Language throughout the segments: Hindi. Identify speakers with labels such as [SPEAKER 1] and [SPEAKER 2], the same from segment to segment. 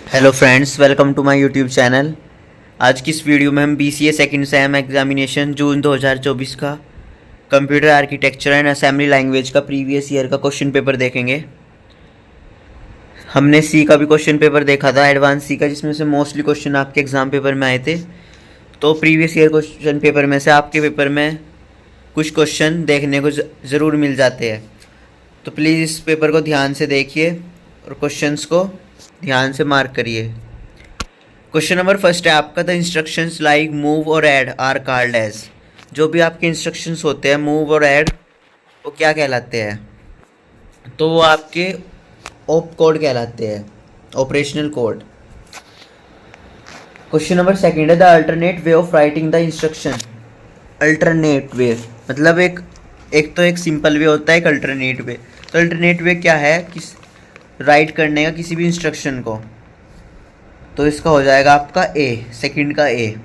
[SPEAKER 1] Hello friends, welcome to my YouTube channel. आज की इस वीडियो में हम BCA second sem examination June 2024 का computer architecture and assembly language का प्रीवियस ईयर का क्वेश्चन पेपर देखेंगे। हमने सी का भी क्वेश्चन पेपर देखा था, एडवांस सी का, जिसमें से मोस्टली क्वेश्चन आपके एग्ज़ाम पेपर में आए थे। तो प्रीवियस ईयर क्वेश्चन पेपर में से आपके पेपर में कुछ क्वेश्चन देखने को ज़रूर मिल जाते हैं। तो प्लीज़ इस पेपर को ध्यान से देखिए और क्वेश्चंस को ध्यान से मार्क करिए। क्वेश्चन नंबर फर्स्ट है आपका, द इंस्ट्रक्शंस लाइक मूव और ऐड आर कॉल्ड एज। जो भी आपके इंस्ट्रक्शंस होते हैं मूव और ऐड, वो क्या कहलाते हैं? तो वो आपके ऑप कोड कहलाते हैं, operational code. Question number second है, the alternate way of writing the instruction. Alternate way मतलब एक सिंपल वे होता है, एक अल्टरनेट वे। तो अल्टरनेट वे क्या है? किस राइट करने का किसी भी इंस्ट्रक्शन को। तो इसका हो जाएगा आपका ए, सेकंड का ए।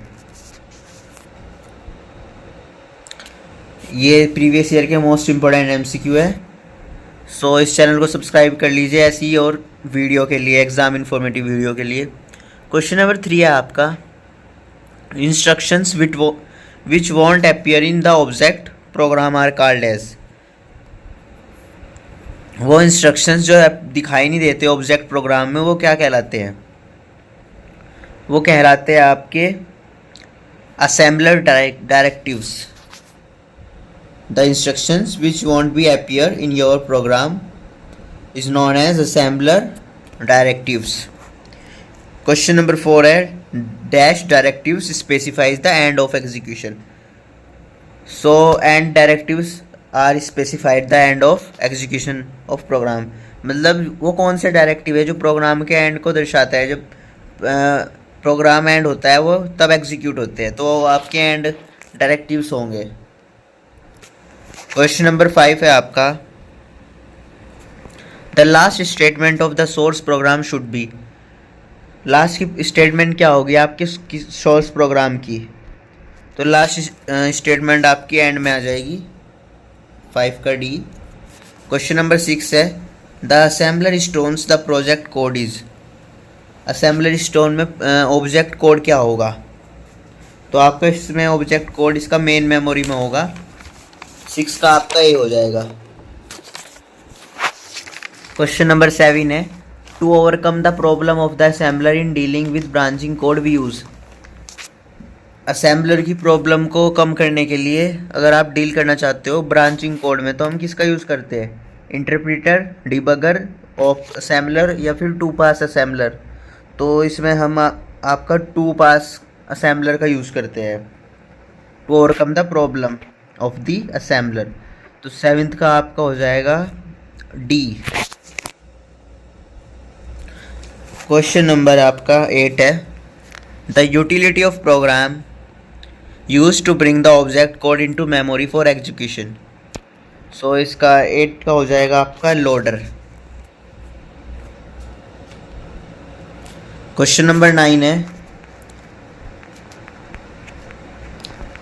[SPEAKER 1] ये प्रीवियस ईयर के मोस्ट इम्पोर्टेंट MCQ है। सो इस चैनल को सब्सक्राइब कर लीजिए ऐसी और वीडियो के लिए, एग्ज़ाम इन्फॉर्मेटिव वीडियो के लिए। क्वेश्चन नंबर 3 है आपका, instructions which won't appear in the object program are called as. वो इंस्ट्रक्शंस जो दिखाई नहीं देते ऑब्जेक्ट प्रोग्राम में, वो क्या कहलाते हैं? वो कहलाते हैं आपके assembler directives. The instructions which won't be appear in your program is known as assembler directives. Question number 4 है, dash directives specifies the end of execution. So end directives are specified the end of execution of program. मतलब वो कौन से डायरेक्टिव है जो प्रोग्राम के एंड को दर्शाता है। जब प्रोग्राम एंड होता है वो तब एग्जीक्यूट होते हैं, तो आपके एंड डायरेक्टिव्स होंगे। क्वेश्चन नंबर 5 है आपका, the last statement of the source program should be. Last की स्टेटमेंट क्या होगी आपके सोर्स प्रोग्राम की? तो लास्ट स्टेटमेंट आपकी एंड में आ जाएगी, 5 का डी। क्वेश्चन नंबर 6 है, the assembler stones the project code is. Assembler stone में ऑब्जेक्ट कोड क्या होगा? तो आपका इसमें ऑब्जेक्ट कोड इसका मेन मेमोरी में होगा। 6 का आपका ए हो जाएगा। क्वेश्चन नंबर 7 है, to overcome the problem of the assembler in dealing with branching code we use. Assembler की प्रॉब्लम को कम करने के लिए अगर आप डील करना चाहते हो ब्रांचिंग कोड में, तो हम किसका यूज़ करते हैं? इंटरप्रेटर, डिबगर ऑफ असेंबलर या फिर टू पास असेंबलर। तो इसमें हम आपका टू पास असेंबलर का यूज़ करते हैं to overcome the problem of the assembler. तो 7th का आपका हो जाएगा डी। क्वेश्चन नंबर आपका 8 है, the utility of program use to bring the object code into memory for execution. So इसका 8 का हो जाएगा आपका लोडर। क्वेश्चन नंबर 9 है,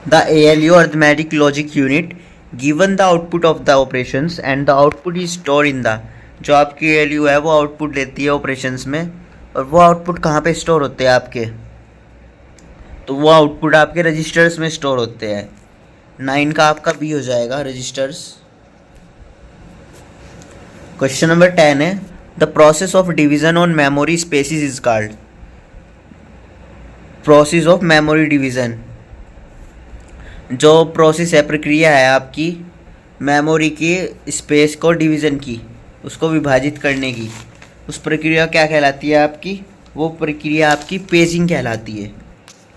[SPEAKER 1] the ALU arithmetic logic unit given the output of the operations and the output is store in the. जो आपकी ALU है वो आउटपुट लेती है ऑपरेशंस में, और वो आउटपुट कहाँ पे स्टोर होते हैं आपके? तो वो आउटपुट आपके रजिस्टर्स में स्टोर होते हैं। 9 का आपका बी हो जाएगा, रजिस्टर्स। क्वेश्चन नंबर 10 है, the process of division on memory species is called. Process of memory division, जो प्रोसेस है, प्रक्रिया है आपकी मेमोरी की स्पेस को डिवीज़न की, उसको विभाजित करने की, उस प्रक्रिया क्या कहलाती है आपकी? वो प्रक्रिया आपकी पेजिंग कहलाती है।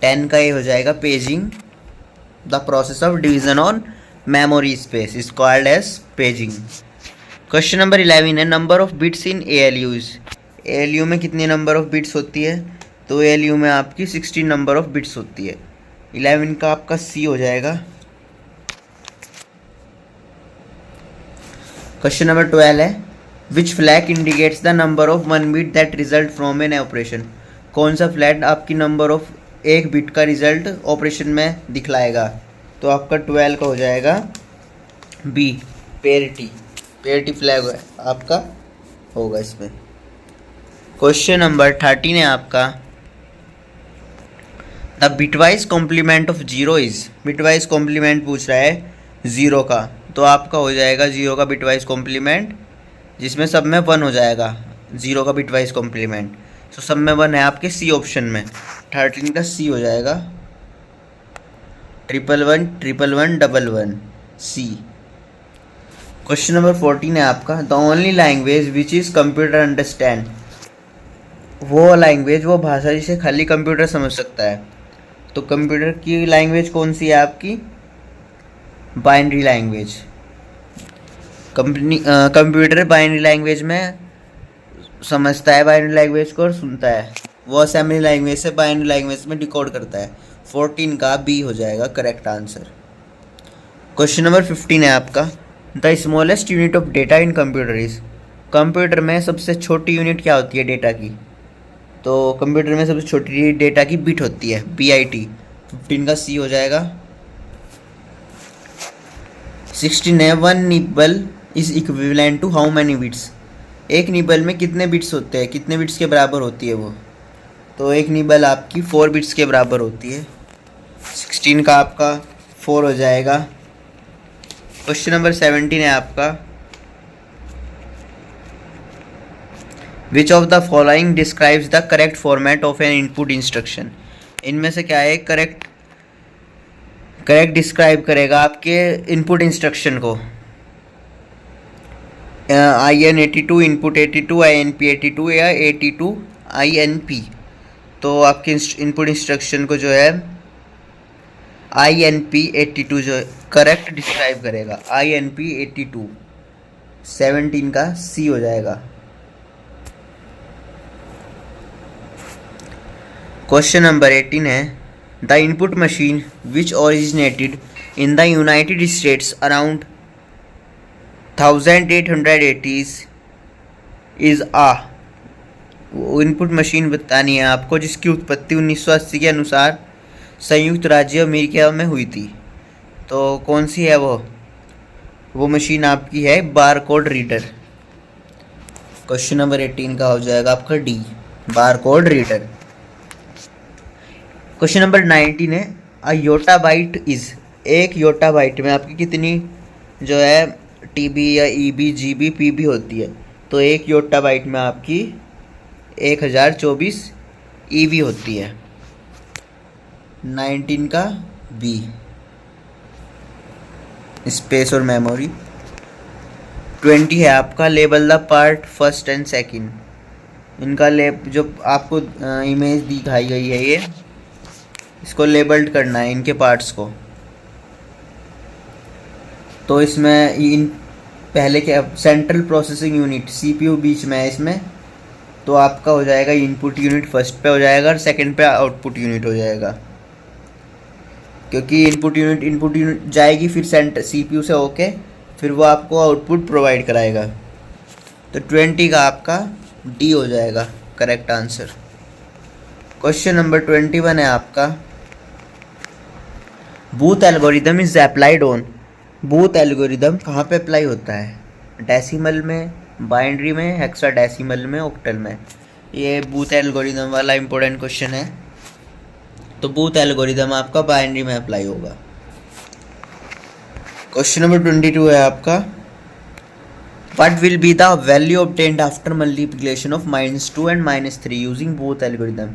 [SPEAKER 1] 10 का ये हो जाएगा paging. The process of division on memory space is called as paging. Question number 11 है, number of bits in ALUs। ALU में कितनी नंबर ऑफ बिट्स होती है? तो ALU में आपकी 16 नंबर ऑफ बिट्स होती है। 11 का आपका सी हो जाएगा। क्वेश्चन नंबर 12 है, which flag indicates the number of 1 bit that result from an operation. कौन सा फ्लैग आपकी नंबर ऑफ 1 बिट का रिजल्ट ऑपरेशन में दिखलाएगा? तो आपका 12 का हो जाएगा बी, पेरिटी। पेरिटी फ्लैग आपका होगा इसमें। क्वेश्चन नंबर 13 है आपका, the bitwise complement of zero is, bitwise complement पूछ रहा है ज़ीरो का, तो आपका हो जाएगा ज़ीरो का बिटवाइज कॉम्प्लीमेंट, जिसमें सब में वन हो जाएगा ज़ीरो का बिटवाइज कॉम्प्लीमेंट। तो सब में वन है आपके सी ऑप्शन में, 13 का सी हो जाएगा, 1111111 सी। क्वेश्चन नंबर 14 है आपका, the only language which is computer understand, वो लैंग्वेज, वो भाषा जिसे खाली कंप्यूटर समझ सकता है। तो कंप्यूटर की लैंग्वेज कौन सी है आपकी, binary language. Computer binary language में समझता है बाइनरी लैंग्वेज को और सुनता है, वो असेंबली लैंग्वेज से बाइनरी लैंग्वेज में डिकोड करता है। 14 का बी हो जाएगा करेक्ट आंसर। क्वेश्चन नंबर 15 है आपका, the smallest unit of data in computer is, computer में सबसे छोटी यूनिट क्या होती है डेटा की, तो कंप्यूटर में सबसे छोटी डेटा की बिट होती है, BIT। 15 का सी हो जाएगा। 16 है, one nibble is equivalent to how many bits, एक निबल में कितने बिट्स होते हैं, कितने बिट्स के बराबर होती है वो, तो एक निबल आपकी 4 बिट्स के बराबर होती है। 16 का आपका 4 हो जाएगा। क्वेश्चन नंबर 17 है आपका, which of the following describes the correct format of N input instruction, इनमें से क्या है करेक्ट डिस्क्राइब करेगा आपके इनपुट इंस्ट्रक्शन को। IN82 इनपुट 82, INP 82 या 82 INP, तो आपके इनपुट इंस्ट्रक्शन को जो है INP 82 जो करेक्ट डिस्क्राइब करेगा, INP 82। 17 का सी हो जाएगा। क्वेश्चन नंबर 18 है, the input machine which originated in the United States around 1880s is uh, वो इनपुट मशीन बतानी है आपको जिसकी उत्पत्ति 1980 के अनुसार संयुक्त राज्य अमेरिका में हुई थी, तो कौन सी है वो मशीन आपकी है bar code reader. Question number 18 का हो जाएगा आपका D, bar code reader. Question number 19 है, अ योटा बाइट इज, एक योटा बाइट में आपकी कितनी जो है TB या EB GB PB होती है, तो एक योटा बाइट में आपकी 1024 EB होती है। 19 का बी, स्पेस और मेमोरी। 20 है आपका, label the part first and second, इनका जो आपको इमेज दिखाई गई है ये, इसको लेबल्ड करना है इनके पार्ट्स को। तो इसमें इन पहले क्या, सेंट्रल प्रोसेसिंग यूनिट CPU बीच में है इसमें, तो आपका हो जाएगा इनपुट यूनिट फर्स्ट पे हो जाएगा और सेकंड पे आउटपुट यूनिट हो जाएगा, क्योंकि इनपुट यूनिट जाएगी फिर CPU से होके फिर वो आपको आउटपुट प्रोवाइड कराएगा। तो 20 का आपका डी हो जाएगा करेक्ट आंसर। क्वेश्चन नंबर 21 है आपका, booth algorithm is applied on, booth algorithm कहाँ पे अप्लाई होता है, डेसिमल में, बाइनरी में, हेक्साडेसिमल में, ऑक्टल में। ये बूथ एल्गोरिदम वाला इंपॉर्टेंट क्वेश्चन है, तो बूथ एल्गोरिदम आपका बाइनरी में अप्लाई होगा। क्वेश्चन नंबर 22 है आपका, what will be the value obtained after multiplication of -2 and -3 using booth algorithm,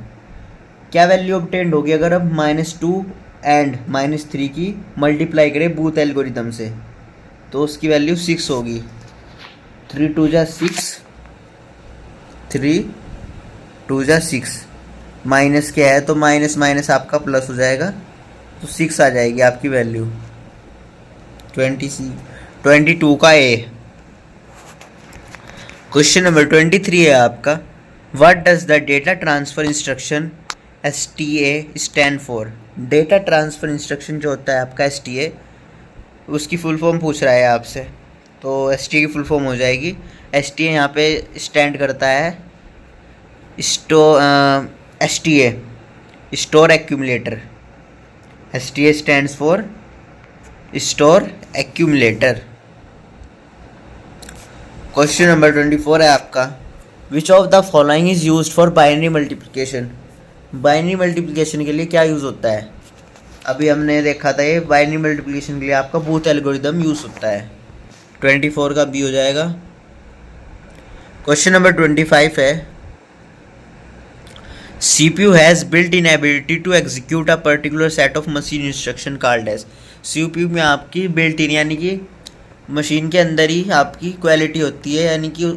[SPEAKER 1] क्या वैल्यू ऑब्टेन्ड होगी अगर अब -2 एंड -3 की मल्टीप्लाई करें बूथ एल्गोरिदम से, तो उसकी वैल्यू 6 होगी। 3 2 जा 6, 3 2 जा 6, माइनस क्या है तो माइनस माइनस आपका प्लस हो जाएगा, तो 6 आ जाएगी आपकी वैल्यू। 22 का ए। क्वेश्चन नंबर 23 है आपका, what does the data transfer instruction STA stand for, data transfer instruction जो होता है आपका STA, उसकी फुल फॉर्म पूछ रहा है आपसे, तो STA की फुल फॉर्म हो जाएगी, STA यहाँ पे स्टैंड करता है STA store accumulator, STA stands for store accumulator. Question number 24 है आपका, which of the following is use for binary multiplication. Binary multiplication के लिए क्या यूज़ होता है? अभी हमने देखा था ये बाइनरी मल्टीप्लिकेशन के लिए आपका बूथ एल्गोरिदम यूज़ होता है। 24 का बी हो जाएगा। क्वेश्चन नंबर 25 है, CPU has built in ability to execute a particular set of machine instruction called as. CPU में आपकी बिल्ट इन यानी कि मशीन के अंदर ही आपकी क्वालिटी होती है, यानी कि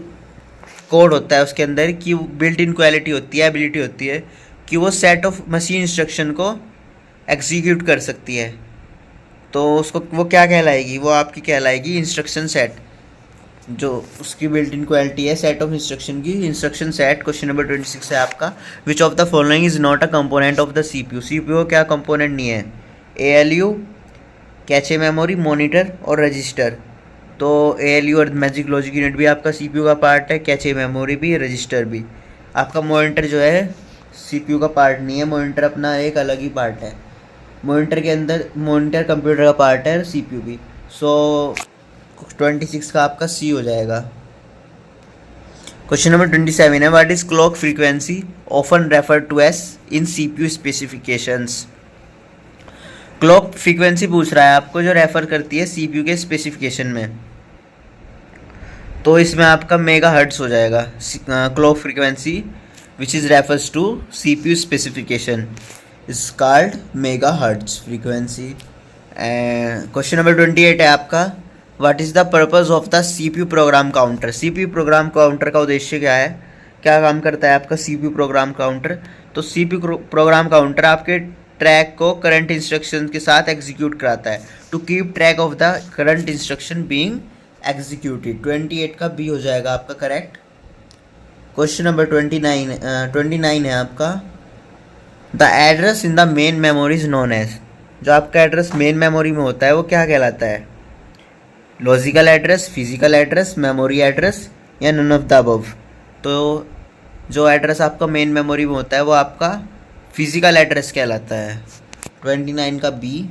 [SPEAKER 1] कोड होता है उसके अंदर कि बिल्ट इन क्वालिटी होती है, एबिलिटी होती है कि वो सेट ऑफ मशीन इंस्ट्रक्शन को एग्जीक्यूट कर सकती है। तो उसको वो क्या कहलाएगी? वो आपकी कहलाएगी इंस्ट्रक्शन सेट, जो उसकी बिल्ट इन क्वालिटी है सेट ऑफ इंस्ट्रक्शन की, इंस्ट्रक्शन सेट। क्वेश्चन नंबर 26 है आपका, which of the following is not a component of the CPU। CPU क्या कंपोनेंट नहीं है? ALU, कैचे मेमोरी, मॉनिटर और रजिस्टर। तो ALU और मैजिक लॉजिक यूनिट भी आपका CPU का पार्ट है, कैचे मेमोरी भी, रजिस्टर भी। आपका मॉनिटर जो है CPU का पार्ट नहीं है, मॉनिटर अपना एक अलग ही पार्ट है। मॉनिटर के अंदर मॉनिटर कंप्यूटर का पार्ट है, CPU भी। सो 26 का आपका C हो जाएगा। क्वेश्चन नंबर 27 है, what is clock frequency often refer to as in CPU specifications. Clock frequency पूछ रहा है आपको, जो रेफर करती है CPU के स्पेसिफिकेशन में। तो इसमें आपका मेगा हर्ट्स हो जाएगा। Clock frequency which is refers to CPU specification is called mega hertz frequency. Question number 28 है आपका, what is the purpose of the CPU program counter. CPU program counter का उद्देश्य क्या है? क्या काम करता है आपका CPU प्रोग्राम काउंटर? तो CPU प्रोग्राम काउंटर आपके ट्रैक को करंट इंस्ट्रक्शन के साथ एग्जीक्यूट कराता है, to keep track of the current instruction being executed. 28 का बी हो जाएगा आपका करेक्ट। क्वेश्चन नंबर 29 है आपका, the address in the main memory is known as. जो आपका एड्रेस मेन मेमोरी में होता है वो क्या कहलाता है? Logical address, physical address, memory address या नन ऑफ द अबव। तो जो एड्रेस आपका मेन मेमोरी में होता है वो आपका फिजिकल एड्रेस कहलाता है। 29 का बी।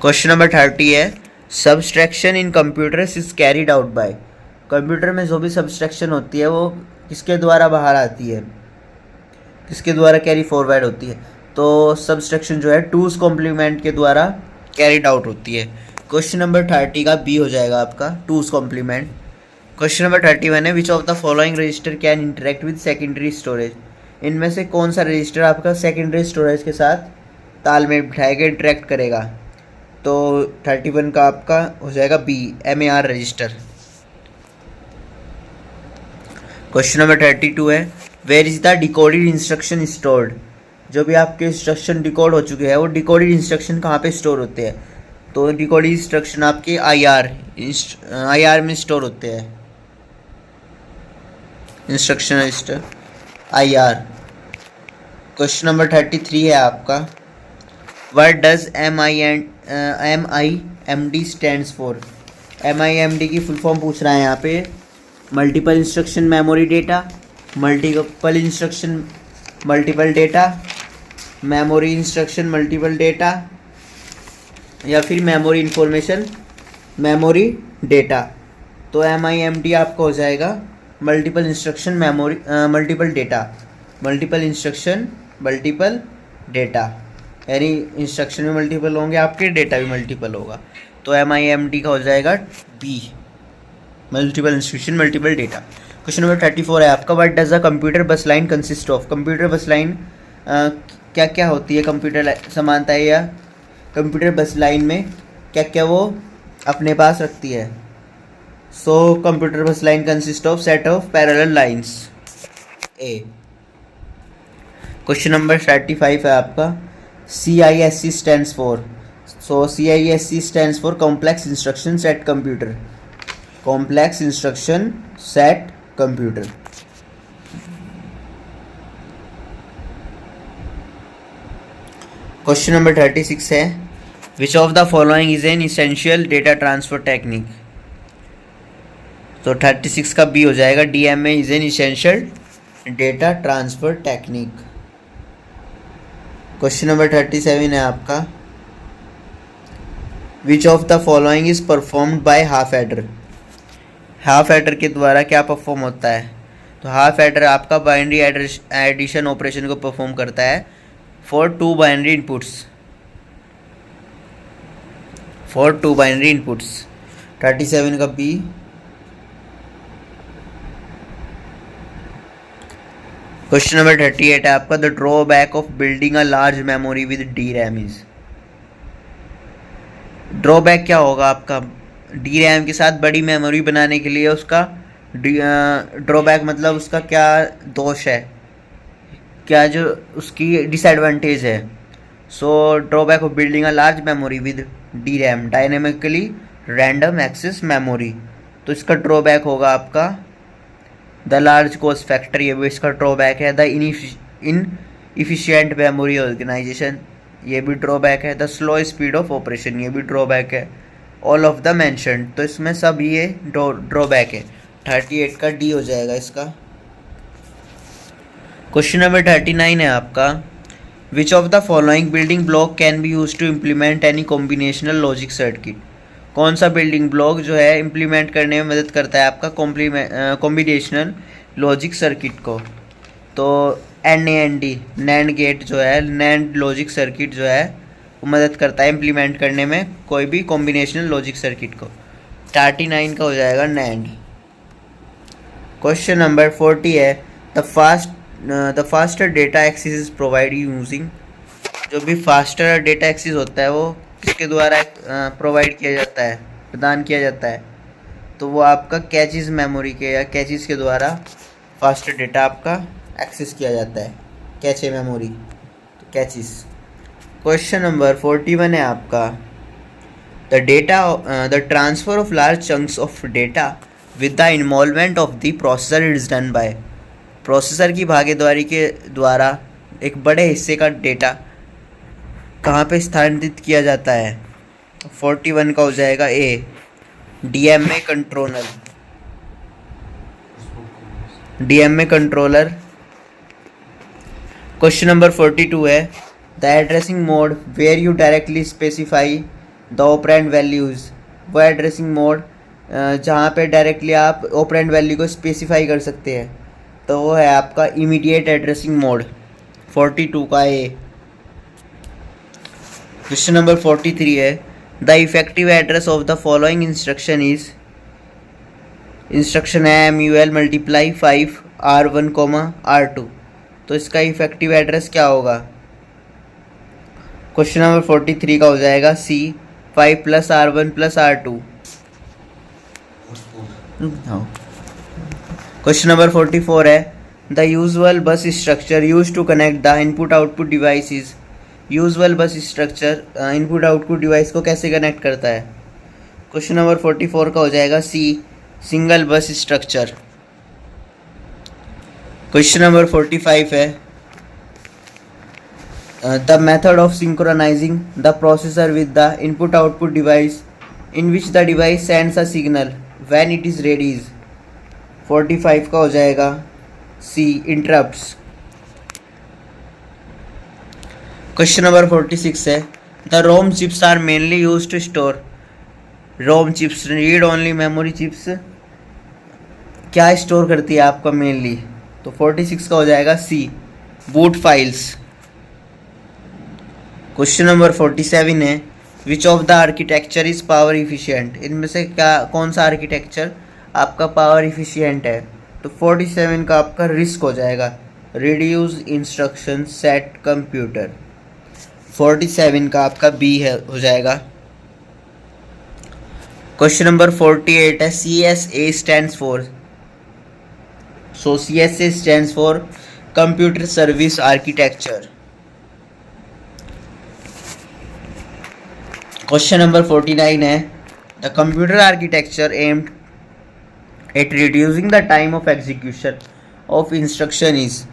[SPEAKER 1] क्वेश्चन नंबर 30 है, subtraction in computers is carried out by. Computer में जो भी सब्सट्रैक्शन होती है वो किसके द्वारा बाहर आती है, किसके द्वारा कैरी फॉरवर्ड होती है? तो सब्सट्रैक्शन जो है टूज कॉम्प्लीमेंट के द्वारा कैरिड आउट होती है। क्वेश्चन नंबर 30 का बी हो जाएगा आपका, टूज कॉम्प्लीमेंट। क्वेश्चन नंबर 31 है, विच of the following register can interact with secondary storage. इनमें से कौन सा रजिस्टर आपका सेकेंडरी स्टोरेज के साथ तालमेल बिठाएगा, इंटरेक्ट करेगा? तो 31 का आपका हो जाएगा B, MAR register. Question number 32 है, where is the decoded instruction stored. जो भी आपके इंस्ट्रक्शन डिकोड हो चुके हैं वो डिकोडेड इंस्ट्रक्शन कहाँ पे स्टोर होते हैं? तो डिकोडेड इंस्ट्रक्शन आपके IR में स्टोर होते हैं, instruction register IR। Question number 33 है आपका, what does MIMD stands for. MIMD की फुल फॉर्म पूछ रहा है यहाँ पे, multiple instruction memory data, multiple instruction multiple data, memory instruction multiple data, या फिर मेमोरी इंफॉर्मेशन मेमोरी डेटा। तो MIMD आपका हो जाएगा multiple instruction memory multiple data, multiple instruction multiple data, यानी इंस्ट्रक्शन भी मल्टीपल होंगे आपके, डेटा भी मल्टीपल होगा। तो MIMD का हो जाएगा B, multiple instruction multiple data. Question number 34 है आपका, what does the computer bus line consist of. Computer bus line क्या क्या होती है? कंप्यूटर समानता है या कंप्यूटर बस लाइन में क्या क्या वो अपने पास रखती है? So computer bus line consist of set of parallel lines A. Question number 35 है आपका, CISC stands for. So CISC stands for complex instruction set computer, complex instruction set computer. Question number 36 है, विच of the following is an essential data transfer technique. तो 36 का बी हो जाएगा, DMA is an essential data transfer technique. Question number 37 है आपका, which of the following is performed by half adder. Half adder के द्वारा क्या परफॉर्म होता है? तो हाफ एडर आपका बाइनरी एडिशन ऑपरेशन को परफॉर्म करता है फॉर टू बाइनरी इनपुट्स 37 का बी। क्वेश्चन नंबर 38 है आपका, the drawback of building a large memory with D RAM is. Drawback क्या होगा आपका? डी रैम के साथ बड़ी मेमोरी बनाने के लिए उसका ड्रॉबैक मतलब उसका क्या दोष है, क्या जो उसकी डिसएडवांटेज है। So drawback of building a large memory with D RAM, dynamically random access memory. तो इसका ड्रॉबैक होगा आपका द लार्ज कॉस्ट फैक्टर, ये भी इसका ड्रॉबैक है। The inefficient memory organization, ये भी ड्रॉबैक है। The slow speed of operation, ये भी ड्रॉबैक है। ऑल ऑफ द मेंशन, तो इसमें सब ये ड्रॉबैक है। 38 का डी हो जाएगा इसका। क्वेश्चन नंबर 39 है आपका, which of the following building block can be use to implement any combinational logic circuit. कौन सा बिल्डिंग ब्लॉक जो है इम्प्लीमेंट करने में मदद करता है आपका कॉम्बिनेशनल लॉजिक सर्किट को? तो NAND, नैंड गेट जो है, नैंड लॉजिक सर्किट जो है वो मदद करता है इम्प्लीमेंट करने में कोई भी कॉम्बिनेशनल लॉजिक सर्किट को। 39 का हो जाएगा नैंड। क्वेश्चन नंबर 40 है, the faster data access is provide using. जो भी फास्टर डेटा एक्सेस होता है वो किसके द्वारा प्रोवाइड किया जाता है, प्रदान किया जाता है? तो वो आपका कैचेस मेमोरी के या कैचेस के द्वारा फास्टर डेटा आपका एक्सेस किया जाता है, कैचे मेमोरी, तो कैचेस। क्वेश्चन नंबर 41 है आपका, the transfer of large chunks of data with the involvement of the processor is done by. Processor की भागीदारी के द्वारा एक बड़े हिस्से का डेटा कहाँ पे स्थानांतरित किया जाता है? 41 का हो जाएगा A, DMA controller. DMA controller. Question number 42 है, the addressing mode where you directly specify the operand values. वो एड्रेसिंग मोड जहाँ पे डायरेक्टली आप ऑपरेंड वैल्यू को स्पेसिफाई कर सकते हैं, तो वो है आपका इमीडिएट एड्रेसिंग मोड। 42 का ए। क्वेश्चन नंबर 43 है, the effective address of the following instruction is. Instruction है MUL मल्टीप्लाई 5 R1, R2। तो इसका इफेक्टिव एड्रेस क्या होगा? क्वेश्चन नंबर 43 का हो जाएगा C, 5 + R1 + R2। Question number 44 है, the usual bus structure use to connect the input output devices. Usual bus structure input output device को कैसे कनेक्ट करता है? क्वेश्चन नंबर 44 का हो जाएगा C, सिंगल बस स्ट्रक्चर। क्वेश्चन नंबर 45 है, the method of synchronising the processor with the input output device in which the device sends a signal when it is ready is. 45 का हो जाएगा C, इंटरप्ट्स। क्वेश्चन नंबर 46 है, the ROM chips are mainly use to store. ROM chips, read only memory chips, क्या स्टोर करती है आपका मेनली? तो 46 का हो जाएगा C, boot files. Question number 47 है, विच of the architecture is power efficient. इनमें से क्या कौन सा आर्किटेक्चर आपका पावर इफिशियंट है? तो 47 का आपका रिस्क हो जाएगा, रिड्यूस इंस्ट्रक्शन सेट कंप्यूटर। 47 का आपका बी है हो जाएगा। क्वेश्चन नंबर 48 है, CSA stands for. So CSA stands for computer service architecture. Question number 49 है, the computer architecture aimed at reducing the time of execution of instruction is.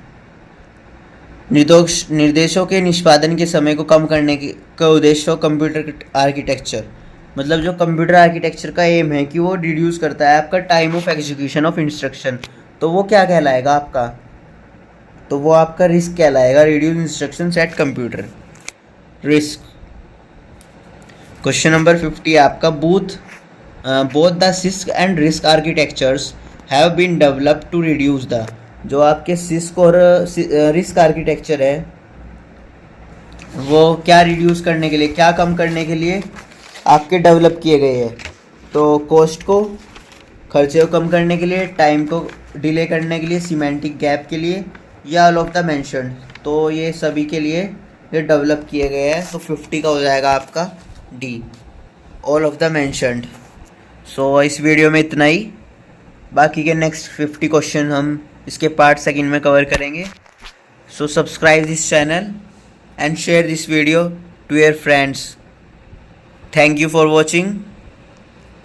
[SPEAKER 1] निर्देशों के निष्पादन के समय को कम करने का उद्देश्य कंप्यूटर आर्किटेक्चर, मतलब जो कंप्यूटर आर्किटेक्चर का एम है कि वो रिड्यूस करता है आपका time of execution of instruction, तो वो क्या कहलाएगा आपका? तो वो आपका रिस्क कहलाएगा, reduce instruction set computer, RISC. Question number 50 आपका both the CISC and RISC architectures have been developed to reduce the, जो आपके सिस्क और रिस्क आर्किटेक्चर है वो क्या रिड्यूस करने के लिए, क्या कम करने के लिए आपके डेवलप किए गए हैं। तो कॉस्ट को, खर्चे को कम करने के लिए, टाइम को डिले करने के लिए, सीमेंटिक गैप के लिए, या ऑल ऑफ द मेंशन्ड, तो ये सभी के लिए ये डेवलप किए गए हैं। तो 50 का हो जाएगा आपका D, all of the mentioned. So इस वीडियो में इतना ही, बाकी के नेक्स्ट 50 क्वेश्चन हम इसके पार्ट सेकंड में कवर करेंगे। So subscribe this channel and share this video to your friends. Thank you for watching.